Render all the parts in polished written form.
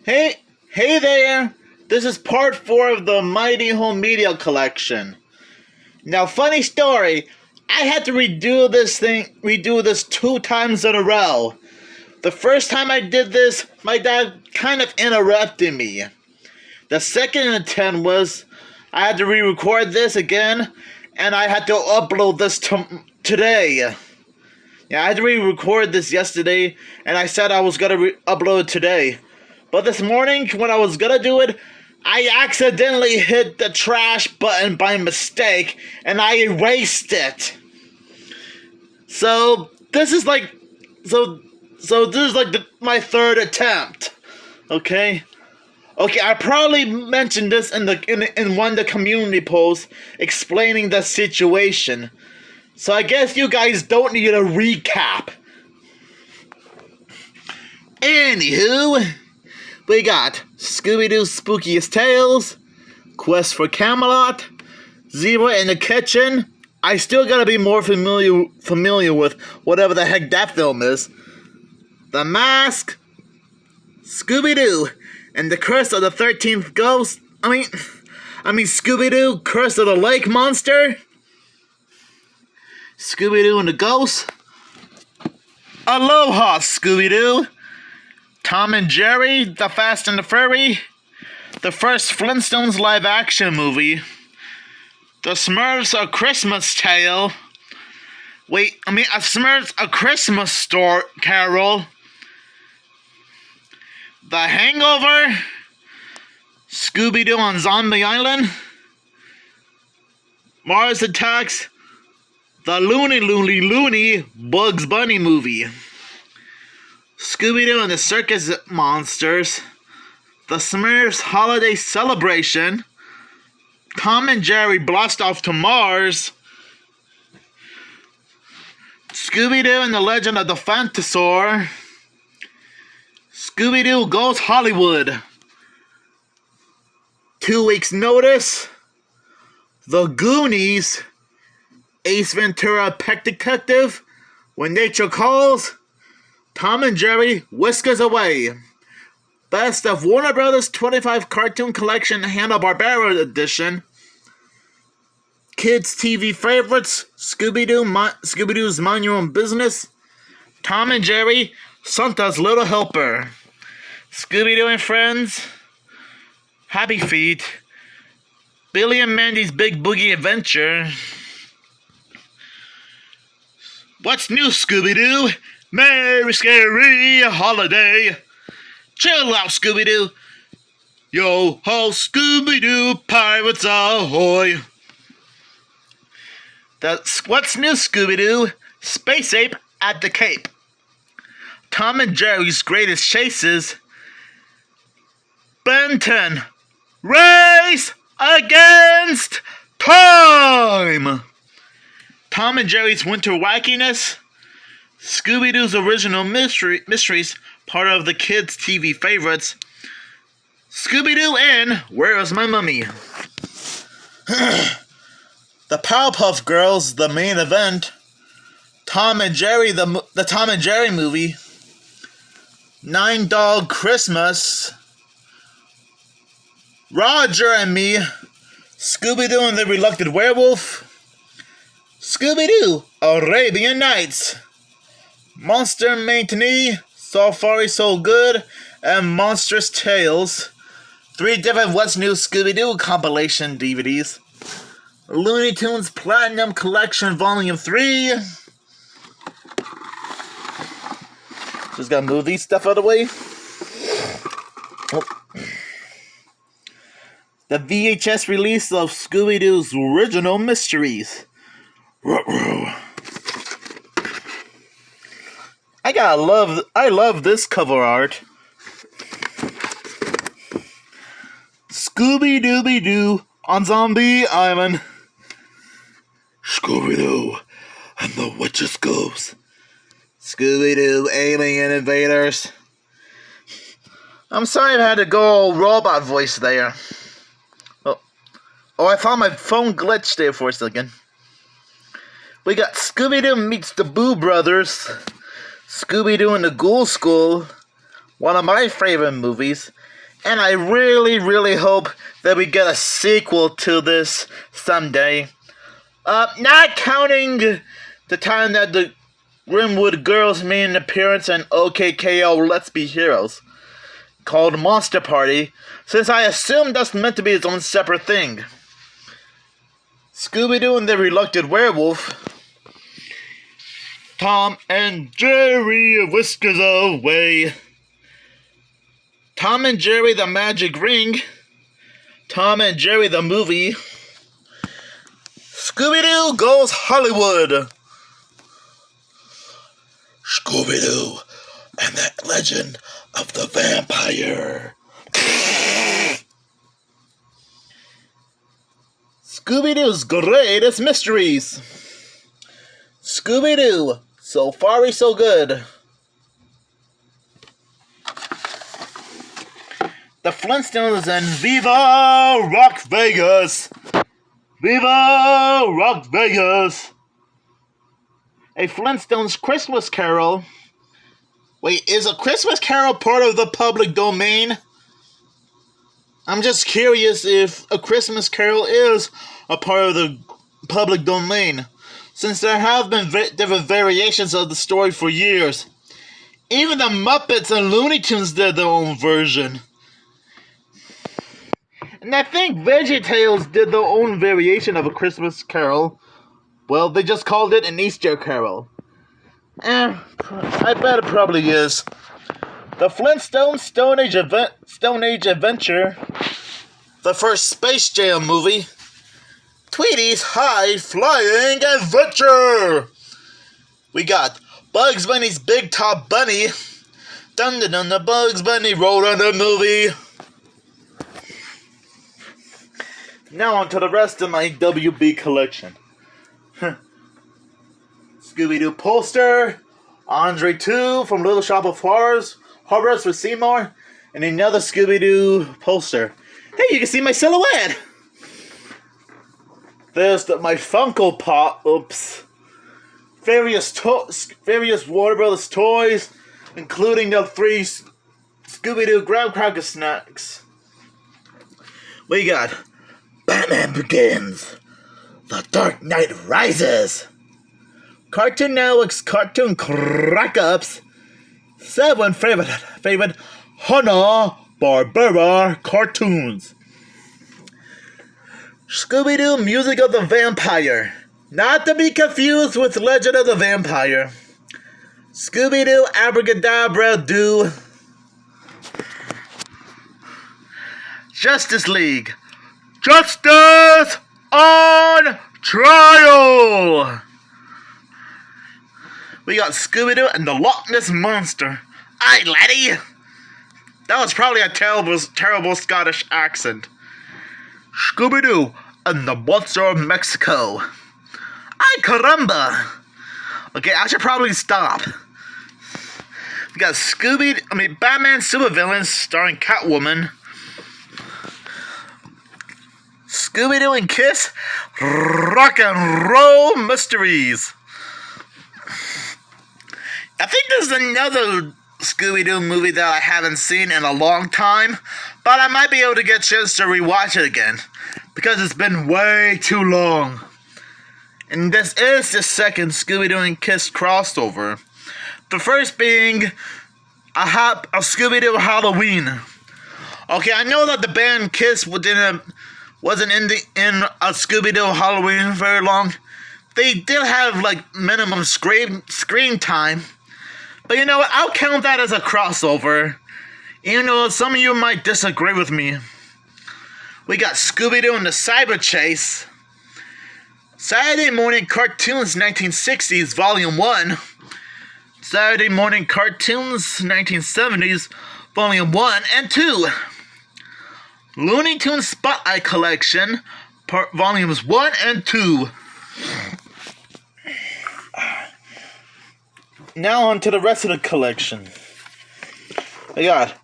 Hey, hey there! This is part 4 of the Mighty Home Media Collection. Now, funny story, I had to redo this 2 times in a row. The first time I did this, my dad kind of interrupted me. The second attempt was, I had to re-record this again, and I had to upload this today. Yeah, I had to re-record this yesterday, and I said I was gonna upload it today. But this morning, when I was gonna do it, I accidentally hit the trash button by mistake, and I erased it. So this is like, my third attempt. Okay. I probably mentioned this in one of the community posts explaining the situation. So I guess you guys don't need a recap. Anywho, we got Scooby-Doo's Spookiest Tales, Quest for Camelot, Zebra in the Kitchen. I still gotta be more familiar with whatever the heck that film is. The Mask, Scooby-Doo, and the Curse of the 13th Ghost. I mean Scooby-Doo, Curse of the Lake Monster. Scooby-Doo and the Ghost. Aloha, Scooby-Doo. Tom and Jerry, The Fast and the Furry. The first Flintstones live-action movie. The Smurfs A Christmas Tale. A Smurfs A Christmas Carol. The Hangover. Scooby-Doo on Zombie Island. Mars Attacks. The Looney Bugs Bunny movie. Scooby-Doo and the Circus Monsters. The Smurfs Holiday Celebration. Tom and Jerry Blast Off to Mars. Scooby-Doo and the Legend of the Phantasaur. Scooby-Doo Goes Hollywood. 2 Weeks Notice. The Goonies. Ace Ventura Pet Detective. When Nature Calls. Tom and Jerry Whiskers Away. Best of Warner Brothers 25 Cartoon Collection Hanna-Barbera Edition. Kids TV Favorites. Scooby-Doo's Mind Your Own Business. Tom and Jerry Santa's Little Helper. Scooby-Doo and Friends. Happy Feet. Billy and Mandy's Big Boogie Adventure. What's New, Scooby-Doo? Merry Scary Holiday. Chill out, Scooby-Doo. Yo ho, Scooby-Doo, Pirates Ahoy. That's What's New, Scooby-Doo? Space Ape at the Cape. Tom and Jerry's Greatest Chases. Ben 10. Race Against Time. Tom and Jerry's Winter Wackiness. Scooby-Doo's Original Mysteries, part of the kids' TV favorites. Scooby-Doo and Where's My Mummy? The Powerpuff Girls, the main event. Tom and Jerry, the Tom and Jerry movie. 9 Dog Christmas. Roger and Me. Scooby-Doo and the Reluctant Werewolf. Scooby-Doo, Arabian Nights. Monster Matinee, So Far So Good, and Monstrous Tales. 3 different What's New Scooby-Doo compilation DVDs. Looney Tunes Platinum Collection Volume 3. Just gotta move these stuff out of the way. Oh. The VHS release of Scooby-Doo's Original Mysteries. I love this cover art. Scooby-Dooby-Doo on Zombie Island. Scooby-Doo and the Witch's Ghost. Scooby-Doo Alien Invaders. I'm sorry I had to go all robot voice there. Oh, I thought my phone glitched there for a second. We got Scooby-Doo meets the Boo Brothers. Scooby-Doo and the Ghoul School. One of my favorite movies. And I really, really hope that we get a sequel to this someday. Not counting the time that the Grimwood Girls made an appearance in OKKO Let's Be Heroes, called Monster Party, since I assume that's meant to be its own separate thing. Scooby-Doo and the Reluctant Werewolf, Tom and Jerry Whiskers Away, Tom and Jerry the Magic Ring, Tom and Jerry the Movie, Scooby-Doo Goes Hollywood, Scooby-Doo and the Legend of the Vampire, Scooby-Doo's Greatest Mysteries, Scooby-Doo, So Far So Good, The Flintstones and Viva Rock Vegas, Viva Rock Vegas, A Flintstones Christmas Carol. Wait, is A Christmas Carol part of the public domain? I'm just curious if A Christmas Carol is a part of the public domain, since there have been different variations of the story for years. Even the Muppets and Looney Tunes did their own version. And I think VeggieTales did their own variation of A Christmas Carol. Well, they just called it an Easter Carol. I bet it probably is. The Flintstones Stone Age Adventure, the first Space Jam movie, Tweety's High Flying Adventure. We got Bugs Bunny's Big Top Bunny, Dun Dun Dun, the Bugs Bunny Road on the movie. Now on to the rest of my WB collection. Scooby-Doo poster, Andre 2 from Little Shop of Horrors with Seymour, and another Scooby-Doo poster. Hey, you can see my silhouette! There's my Funko Pop, various Warner Brothers toys, including the 3 Scooby-Doo Graham Cracker snacks. We got Batman Begins, The Dark Knight Rises, Cartoon Network's Cartoon Crack-Ups, 7 favorite Hanna-Barbera cartoons, Scooby-Doo Music of the Vampire, not to be confused with Legend of the Vampire, Scooby-Doo Abracadabra Doo, Justice League, Justice on Trial. We got Scooby-Doo and the Loch Ness Monster. Aye, laddie! That was probably a terrible Scottish accent. Scooby-Doo and the Monster of Mexico. Ay, caramba! Okay, I should probably stop. We got Batman supervillains starring Catwoman, Scooby-Doo and Kiss, Rock and Roll Mysteries. I think there's another Scooby-Doo movie that I haven't seen in a long time, but I might be able to get a chance to rewatch it again, because it's been way too long. And this is the second Scooby-Doo and Kiss crossover. The first being a Scooby-Doo Halloween. Okay, I know that the band Kiss wasn't in a Scooby-Doo Halloween very long. They did have minimum screen time. But you know what? I'll count that as a crossover. Even though some of you might disagree with me. We got Scooby-Doo and the Cyber Chase, Saturday Morning Cartoons 1960s Volume 1, Saturday Morning Cartoons 1970s Volume 1 and 2, Looney Tunes Spotlight Collection Volumes 1 and 2. Now on to the rest of the collection. We got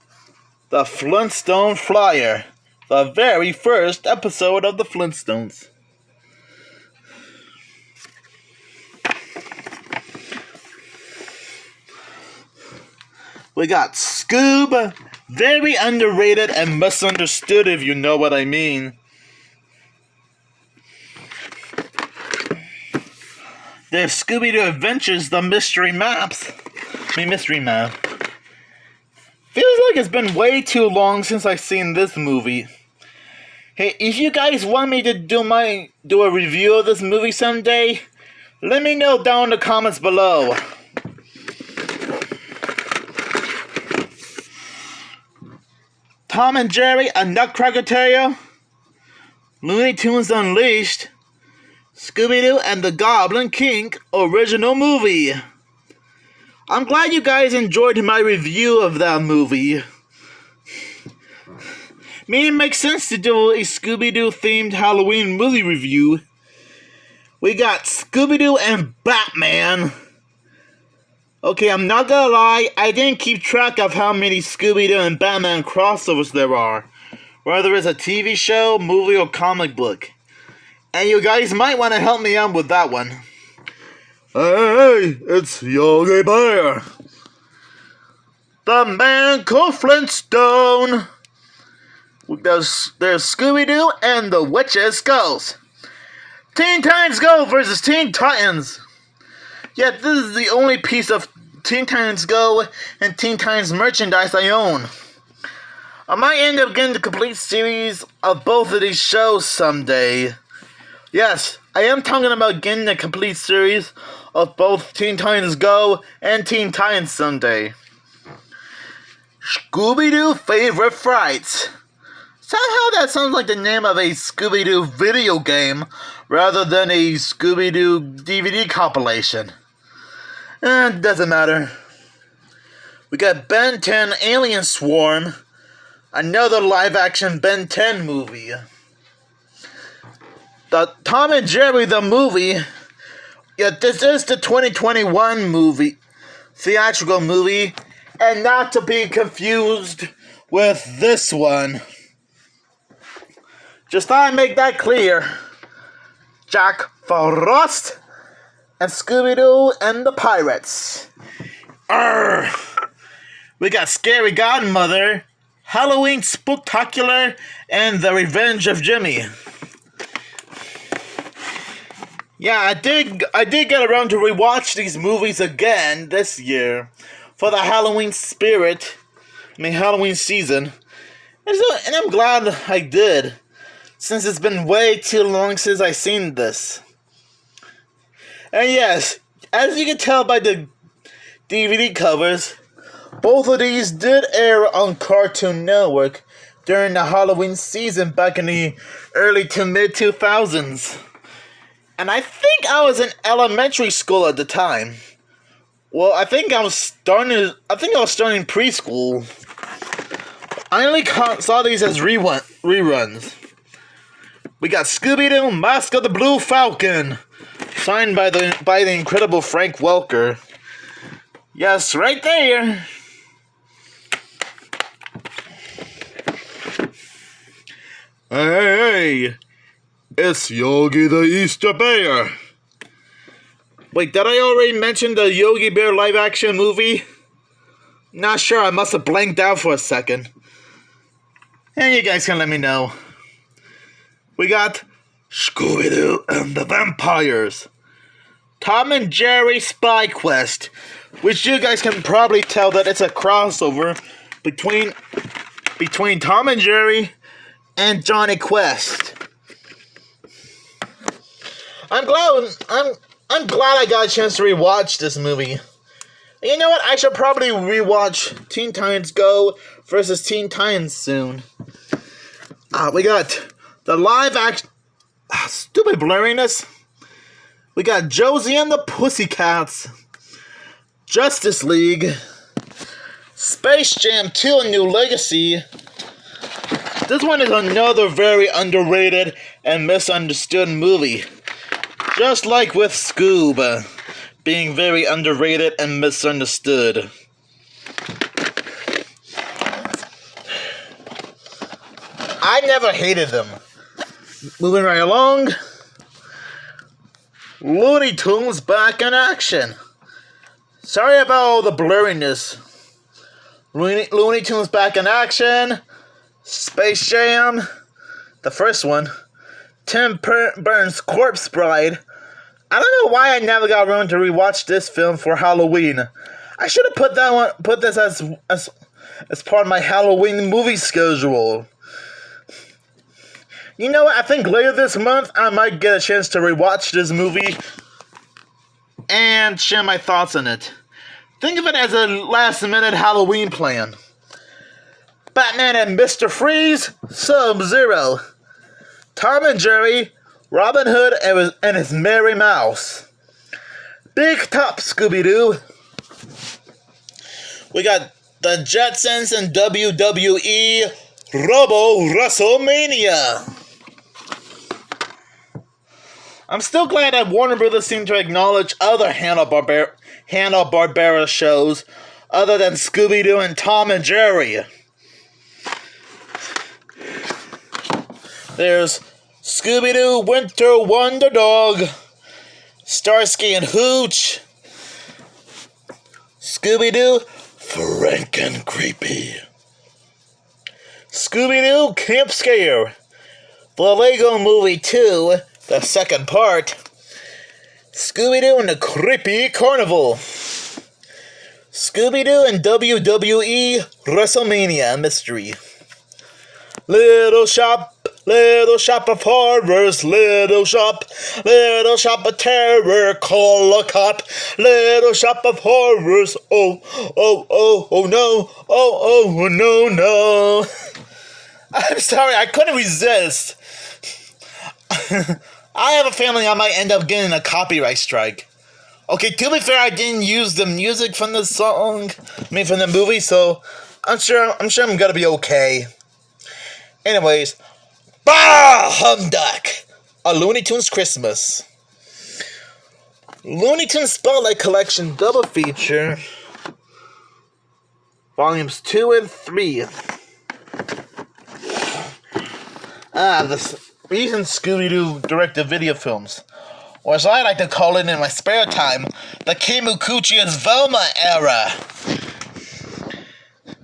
the Flintstone Flyer, the very first episode of the Flintstones. We got Scoob, very underrated and misunderstood if you know what I mean. There's Scooby-Doo Adventures, the Mystery Maps. Mystery Map. Feels like it's been way too long since I've seen this movie. Hey, if you guys want me to do a review of this movie someday, let me know down in the comments below. Tom and Jerry, A Nutcracker Tale, Looney Tunes Unleashed, Scooby-Doo and the Goblin King original movie. I'm glad you guys enjoyed my review of that movie. It makes sense to do a Scooby-Doo themed Halloween movie review. We got Scooby-Doo and Batman. Okay, I'm not gonna lie, I didn't keep track of how many Scooby-Doo and Batman crossovers there are, whether it's a TV show, movie, or comic book. And you guys might want to help me out with that one. Hey, it's Yogi Bear. The Man called Flintstone. There's Scooby-Doo and the Witch's Skulls. Teen Titans Go versus Teen Titans. Yeah, this is the only piece of Teen Titans Go and Teen Titans merchandise I own. I might end up getting the complete series of both of these shows someday. Yes, I am talking about getting the complete series of both Teen Titans Go and Teen Titans someday. Scooby-Doo Favorite Frights. Somehow that sounds like the name of a Scooby-Doo video game rather than a Scooby-Doo DVD compilation. Doesn't matter. We got Ben 10 Alien Swarm, another live-action Ben 10 movie. The Tom and Jerry the movie. Yeah, this is the 2021 movie, theatrical movie, and not to be confused with this one. Just thought I'd make that clear. Jack Frost and Scooby-Doo and the Pirates. Arr! We got Scary Godmother, Halloween Spooktacular, and The Revenge of Jimmy. Yeah, I did get around to rewatch these movies again this year for the Halloween spirit. Halloween season. And I'm glad I did, since it's been way too long since I've seen this. And yes, as you can tell by the DVD covers, both of these did air on Cartoon Network during the Halloween season back in the early to mid 2000s. And I think I was in elementary school at the time. Well, I think I was starting preschool. I only saw these as reruns. We got Scooby-Doo, Mask of the Blue Falcon, signed by the incredible Frank Welker. Yes, right there. Hey, it's Yogi the Easter Bear. Wait, did I already mention the Yogi Bear live-action movie? Not sure, I must have blanked out for a second. And you guys can let me know. We got Scooby-Doo and the Vampires. Tom and Jerry Spy Quest, which you guys can probably tell that it's a crossover between Tom and Jerry and Johnny Quest. I'm glad I got a chance to rewatch this movie. You know what? I should probably rewatch Teen Titans Go versus Teen Titans soon. We got the live action. Stupid blurriness. We got Josie and the Pussycats, Justice League, Space Jam 2: A New Legacy. This one is another very underrated and misunderstood movie. Just like with Scoob, being very underrated and misunderstood. I never hated them. Moving right along. Looney Tunes back in action. Sorry about all the blurriness. Looney Tunes Back in Action, Space Jam, the first one, Tim Burns' Corpse Bride. I don't know why I never got around to rewatch this film for Halloween. I should have put this as part of my Halloween movie schedule. You know what? I think later this month I might get a chance to rewatch this movie and share my thoughts on it. Think of it as a last-minute Halloween plan. Batman and Mr. Freeze, Sub-Zero, Tom and Jerry, Robin Hood and his Merry Mouse, Big Top Scooby-Doo. We got the Jetsons and WWE Robo WrestleMania. I'm still glad that Warner Brothers seemed to acknowledge other Hanna-Barbera shows other than Scooby-Doo and Tom and Jerry. There's Scooby-Doo Winter Wonder Dog, Starsky and Hooch, Scooby-Doo Franken Creepy, Scooby-Doo Camp Scare, the Lego Movie 2, the second part, Scooby-Doo and the Creepy Carnival, Scooby-Doo and WWE WrestleMania Mystery, Little Shop of Horrors, Little Shop of Terror, call a cop, Little Shop of Horrors, oh no. I'm sorry, I couldn't resist. I have a feeling I might end up getting a copyright strike. Okay, to be fair, I didn't use the music from the song, from the movie, so I'm sure I'm gonna be okay. Anyways, Bah Humduck! A Looney Tunes Christmas. Looney Tunes Spotlight Collection Double Feature. Volumes 2 and 3. The recent Scooby-Doo direct-to-video films. Or as I like to call it in my spare time, the Kimukuchi and Velma era.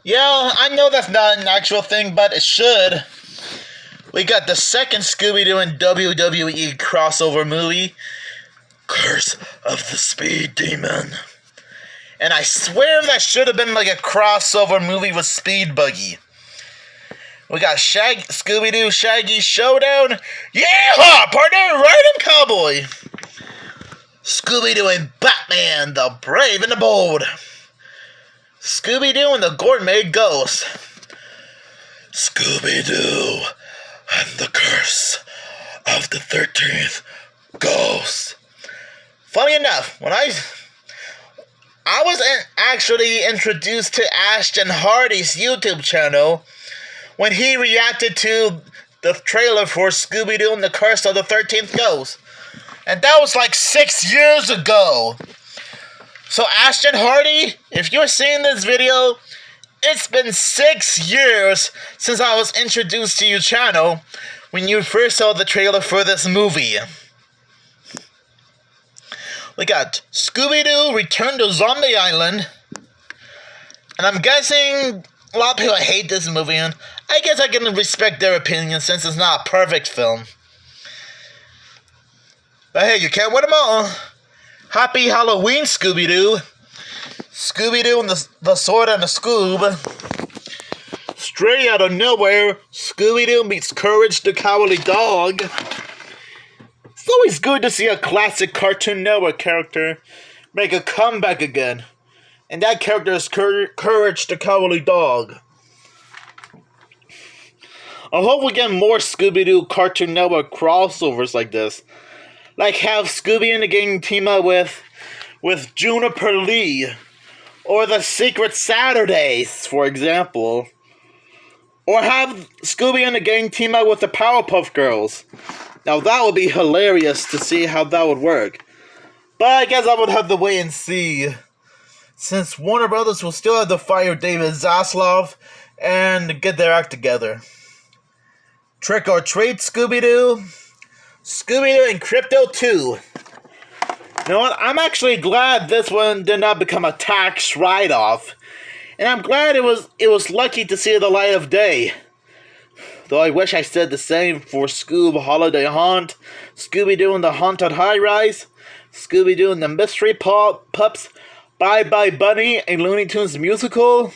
Yeah, I know that's not an actual thing, but it should. We got the second Scooby-Doo and WWE crossover movie, Curse of the Speed Demon. And I swear that should have been like a crossover movie with Speed Buggy. We got Scooby-Doo Shaggy Showdown. Yeehaw, partner, ride him, cowboy. Scooby-Doo and Batman, the Brave and the Bold. Scooby-Doo and the Gourmet Ghost. Scooby-Doo and the Curse of the 13th Ghost. Funny enough, when I was actually introduced to Ashton Hardy's YouTube channel when he reacted to the trailer for Scooby-Doo and the Curse of the 13th Ghost. And that was like 6 years ago. So Ashton Hardy, if you're seeing this video, it's been 6 years since I was introduced to your channel when you first saw the trailer for this movie. We got Scooby-Doo Return to Zombie Island. And I'm guessing a lot of people hate this movie, and I guess I can respect their opinion since it's not a perfect film. But hey, you can't win them all. Happy Halloween, Scooby-Doo. Scooby-Doo and the Sword and the Scoob. Straight out of nowhere, Scooby-Doo meets Courage the Cowardly Dog. It's always good to see a classic Cartoon Network character make a comeback again. And that character is Courage the Cowardly Dog. I hope we get more Scooby-Doo Cartoon Network crossovers like this. Like have Scooby and the gang team up with Juniper Lee. Or the Secret Saturdays, for example. Or have Scooby and the gang team up with the Powerpuff Girls. Now that would be hilarious to see how that would work. But I guess I would have to wait and see. Since Warner Brothers will still have to fire David Zaslav and get their act together. Trick or Treat Scooby-Doo. Scooby-Doo and Crypto 2. You know what? I'm actually glad this one did not become a tax write-off. And I'm glad it was lucky to see the light of day. Though I wish I said the same for Scoob Holiday Haunt, Scooby-Doo and the Haunted High Rise, Scooby-Doo and the Mystery Pups, Bye Bye Bunny, a Looney Tunes musical,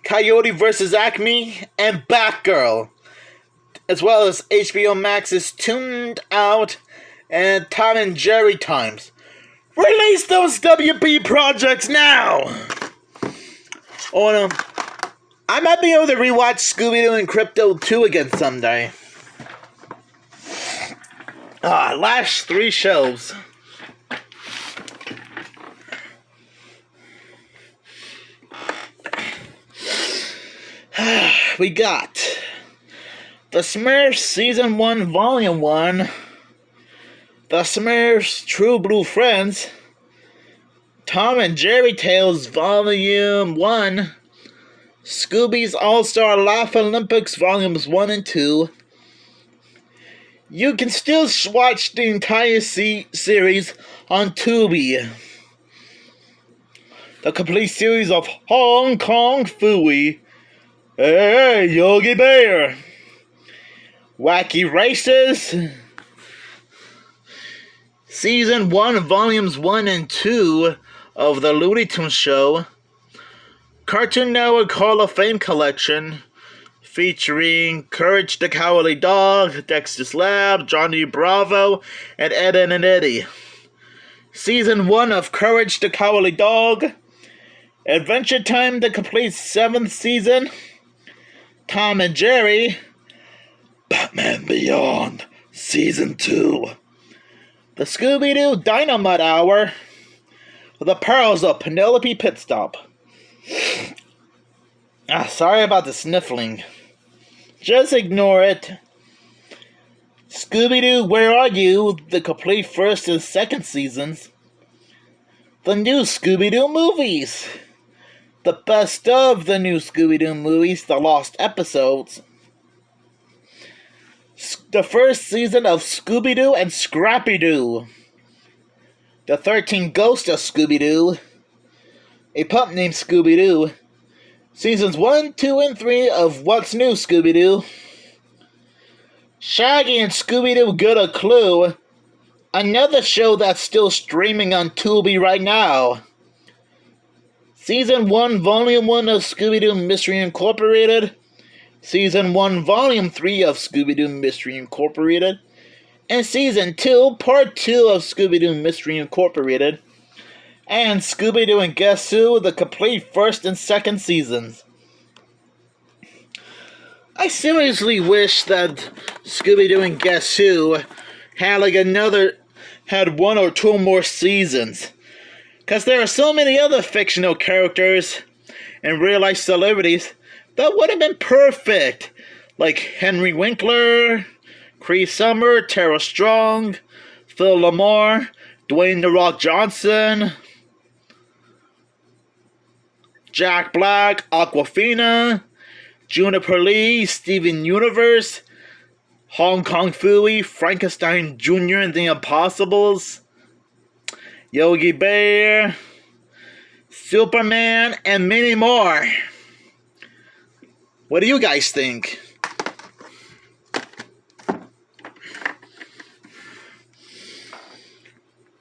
Coyote vs. Acme, and Batgirl, as well as HBO Max's Tuned Out and Tom and Jerry Times. Release those WB projects now! Oh no. I might be able to rewatch Scooby-Doo and Crypto 2 again someday. Last 3 shows. We got The Smurfs Season 1 Volume 1, The Smurfs True Blue Friends, Tom and Jerry Tales Volume 1, Scooby's All-Star Laugh Olympics Volumes 1 and 2. You can still watch the entire series on Tubi. The complete series of Hong Kong Phooey. Hey, Yogi Bear. Wacky Races. Season 1, Volumes 1 and 2 of the Looney Tunes Show. Cartoon Network Hall of Fame Collection. Featuring Courage the Cowardly Dog, Dexter's Lab, Johnny Bravo, and Ed, Edd and Eddy. Season 1 of Courage the Cowardly Dog. Adventure Time, the complete 7th season. Tom and Jerry. Batman Beyond, Season 2. The Scooby-Doo Dynamite Hour. The Pearls of Penelope Pitstop. Sorry about the sniffling. Just ignore it. Scooby-Doo, Where Are You? The complete 1st and 2nd seasons. The new Scooby-Doo movies. The best of the new Scooby-Doo movies, the lost episodes. The 1st season of Scooby-Doo and Scrappy-Doo. The 13 Ghosts of Scooby-Doo. A Pup Named Scooby-Doo. Seasons 1, 2, and 3 of What's New Scooby-Doo. Shaggy and Scooby-Doo Get a Clue. Another show that's still streaming on Tubi right now. Season 1, Volume 1 of Scooby-Doo Mystery Incorporated. Season 1, Volume 3 of Scooby-Doo Mystery Incorporated. And Season 2, Part 2 of Scooby-Doo Mystery Incorporated. And Scooby-Doo and Guess Who, the complete 1st and 2nd seasons. I seriously wish that Scooby-Doo and Guess Who had 1 or 2 more seasons. Because there are so many other fictional characters and real-life celebrities that would have been perfect. Like Henry Winkler, Cree Summer, Tara Strong, Phil Lamar, Dwayne "The Rock" Johnson, Jack Black, Aquafina, Juniper Lee, Steven Universe, Hong Kong Phooey, Frankenstein Jr. and the Impossibles, Yogi Bear, Superman, and many more. What do you guys think?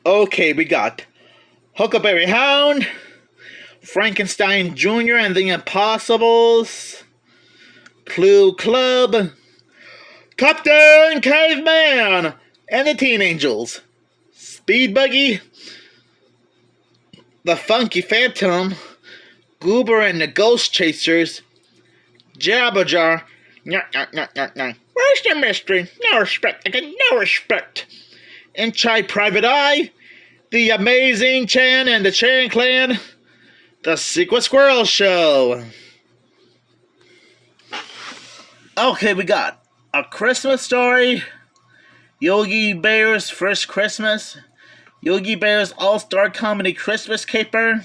Okay, we got Huckleberry Hound, Frankenstein Jr. and the Impossibles, Clue Club, Captain Caveman and the Teen Angels, Speed Buggy, The Funky Phantom, Goober and the Ghost Chasers, Jabberjaw, where's the mystery? No respect, I get no respect. Inside Private Eye, The Amazing Chan and the Chan Clan, The Secret Squirrel Show. Okay, we got A Christmas Story, Yogi Bear's First Christmas, Yogi Bear's All-Star Comedy Christmas Caper,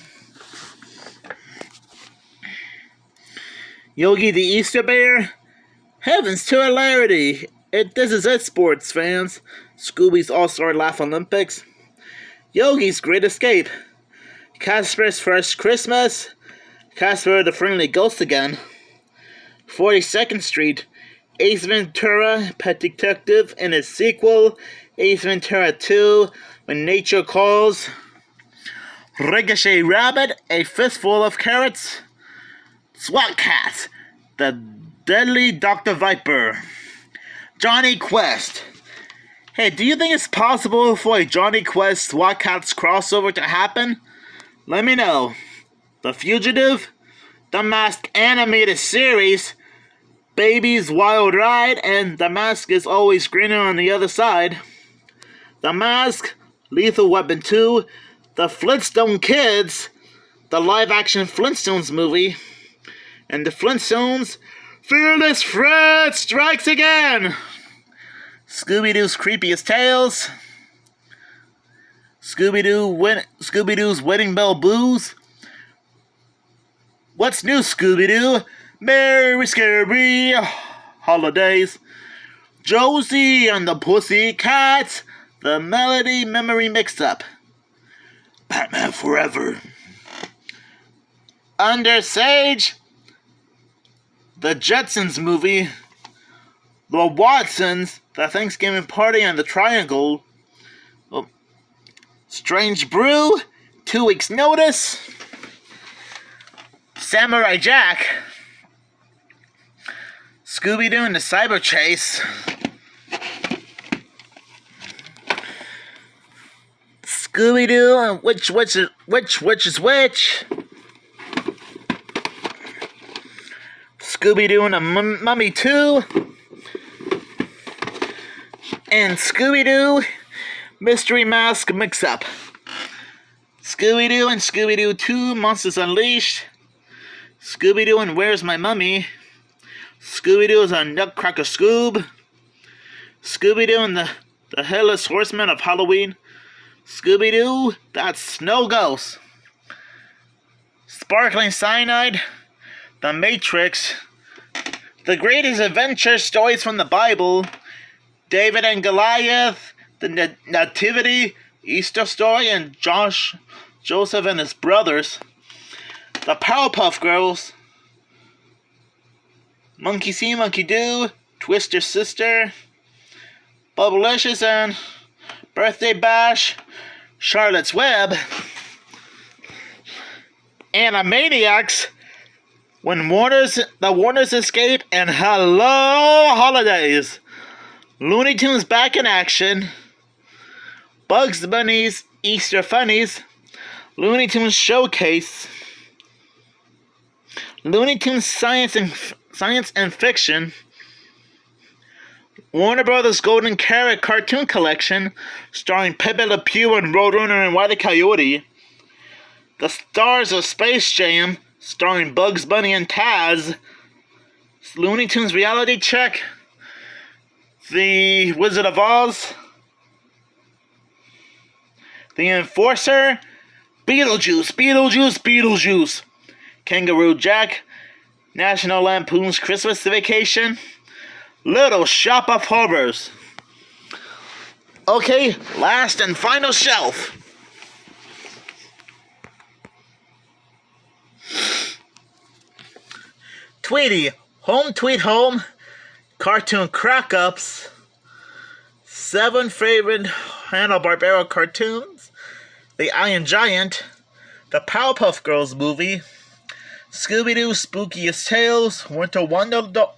Yogi the Easter Bear, Heavens to Hilarity, This Is It Sports Fans, Scooby's All-Star Laugh Olympics, Yogi's Great Escape, Casper's First Christmas, Casper the Friendly Ghost again. 42nd Street. Ace Ventura, Pet Detective, and its sequel, Ace Ventura 2, When Nature Calls. Ricochet Rabbit, A Fistful of Carrots. SWAT Cats, The Deadly Dr. Viper. Johnny Quest. Hey, do you think it's possible for a Johnny Quest SWAT Cats crossover to happen? Let me know. The Fugitive, The Mask Animated Series, Baby's Wild Ride, and The Mask is Always Greener on the Other Side. The Mask, Lethal Weapon 2, The Flintstone Kids, the live-action Flintstones movie, and The Flintstones, Fearless Fred Strikes Again! Scooby-Doo's Creepiest Tales, Scooby-Doo's Wedding Bell Blues, What's New, Scooby-Doo? Merry Scary Holidays. Josie and the Pussycats, The Melody Memory Mix-Up. Batman Forever. Under Sage, The Jetsons movie, The Watsons, The Thanksgiving Party on the Triangle, Strange Brew, 2 Weeks Notice, Samurai Jack, Scooby-Doo and the Cyber Chase, Scooby-Doo and which is which, Scooby-Doo and the Mummy 2, and Scooby-Doo Mystery Mask Mix-Up, Scooby-Doo and Scooby-Doo 2 Monsters Unleashed, Scooby-Doo and Where's My Mummy, Scooby-Doo is a Nutcracker Scoob, Scooby-Doo and the Headless Horseman of Halloween, Scooby-Doo, That's Snow Ghost, Sparkling Cyanide, The Matrix, The Greatest Adventure Stories from the Bible, David and Goliath, The Nativity, Easter Story, and Joseph and his brothers, The Powerpuff Girls, Monkey See, Monkey Do, Twister Sister, Bubblicious and Birthday Bash, Charlotte's Web, Animaniacs, When the Warners Escape, and Hello Holidays, Looney Tunes Back in Action, Bugs Bunny's Easter Funnies, Looney Tunes Showcase, Looney Tunes Science and Fiction, Warner Brothers Golden Carrot Cartoon Collection, starring Pepe Le Pew and Roadrunner and Wile E. Coyote, The Stars of Space Jam, starring Bugs Bunny and Taz, Looney Tunes Reality Check, The Wizard of Oz, The Enforcer, Beetlejuice, Kangaroo Jack, National Lampoon's Christmas Vacation, Little Shop of Horrors. Okay, last and final shelf. Tweety, Home Tweet Home, Cartoon Crack-Ups, 7 favorite Hanna-Barbera cartoons, The Iron Giant, The Powerpuff Girls movie, Scooby-Doo Spookiest Tales, Winter Wonder Dog,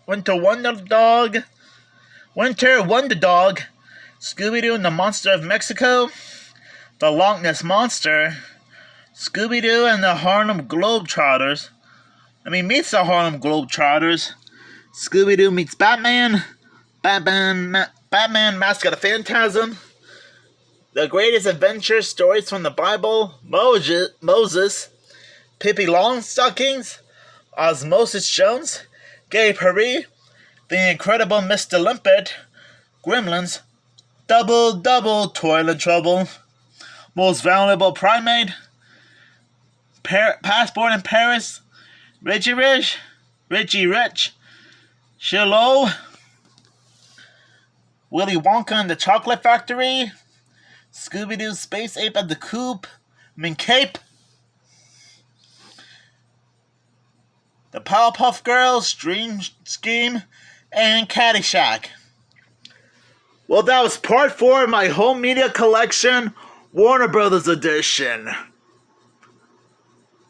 Scooby-Doo and the Monster of Mexico, The Loch Ness Monster, Scooby-Doo and the Harlem Globetrotters, meets the Harlem Globetrotters, Scooby-Doo meets Batman, Batman Mask of the Phantasm, The Greatest Adventure Stories from the Bible, Moses, Pippi Longstockings, Osmosis Jones, Gay Paris, The Incredible Mr. Limpet, Gremlins, Double Toilet Trouble, Most Valuable Primate, Passport in Paris, Richie Rich, Shiloh, Willy Wonka and the Chocolate Factory, Scooby-Doo Space Ape at the Coop, Cape, The Powerpuff Girls, Dream Scheme, and Caddyshack. Well, that was part 4 of my home media collection, Warner Brothers edition.